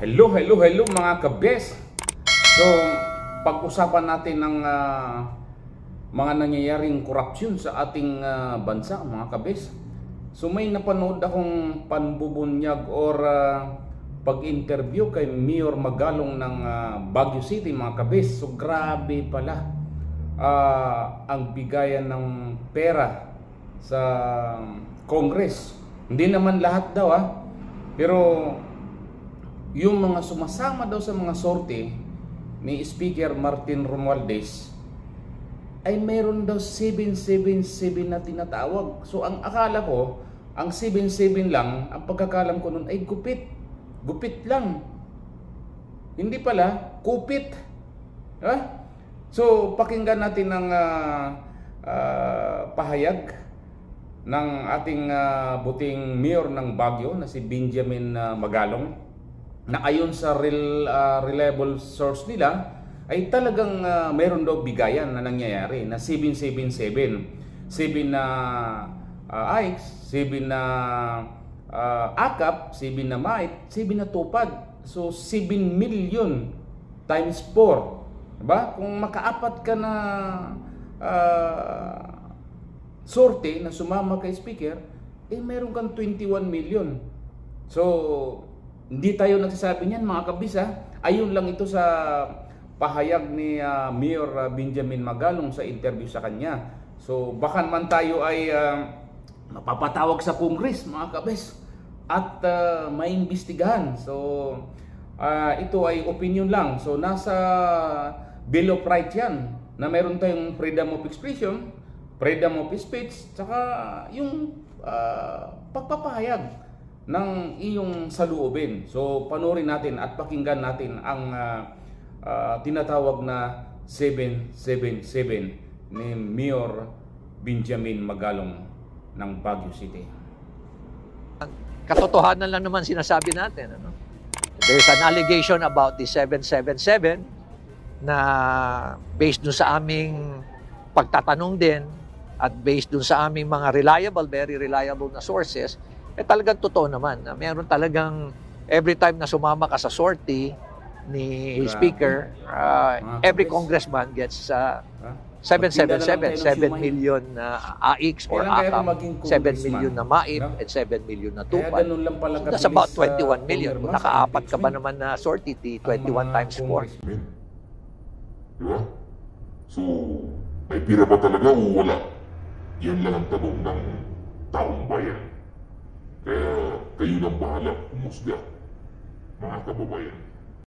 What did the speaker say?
Hello mga kabes. So, pag-usapan natin ng mga nangyayaring korupsyon sa ating bansa, mga kabes. So, may napanood akong panbubunyag or pag-interview kay Mayor Magalong ng Baguio City, mga kabes. So, grabe pala ang bigayan ng pera sa Congress. Hindi naman lahat daw pero yung mga sumasama daw sa mga sorte ni Speaker Martin Romualdez ay mayroon daw 777 na tinatawag. So ang akala ko, ang 77 lang, ang pagkakalam ko nun ay gupit. Gupit lang. Hindi pala, kupit. So pakinggan natin ang pahayag ng ating buting mayor ng Baguio na si Benjamin Magalong, na ayon sa reliable source nila ay talagang mayroon daw bigayan na nangyayari na 777, 7 na Ike's, 7 na AKAP, 7 na MITE, 7 na tupad. So 7 million times 4, diba? Kung makaapat ka na sorte na sumama kay speaker, mayroon kang 21 million. So hindi tayo nagsasabi niyan, mga kabis. Ayun lang ito sa pahayag ni Mayor Benjamin Magalong sa interview sa kanya. So baka man tayo ay mapapatawag sa Congress, mga kabis, at maimbestigahan. So ito ay opinion lang. So nasa Bill of Rights yan, na meron tayong freedom of expression, freedom of speech, saka yung pagpapahayag ng iyong saloobin. So panoorin natin at pakinggan natin ang tinatawag na 777 ni Mayor Benjamin Magalong ng Baguio City. Katotohanan lang naman sinasabi natin. There's an allegation about the 777 na based dun sa aming pagtatanong din at based dun sa aming mga very reliable na sources, talagang totoo naman na meron talagang every time na sumama ka sa sortie ni Speaker, every congressman gets 777, 7 million na AIX or AKAP, 7 million na MAIP, and 7 million na tupad. So that's about 21 million. Kung nakaapat ka ba naman na sortie, 21 times 4. Diba? So, may pira ba talaga o wala? Yan lang ang tanong ng taong bayan. Kaya kayo nang bahala humusga, mga kababayan.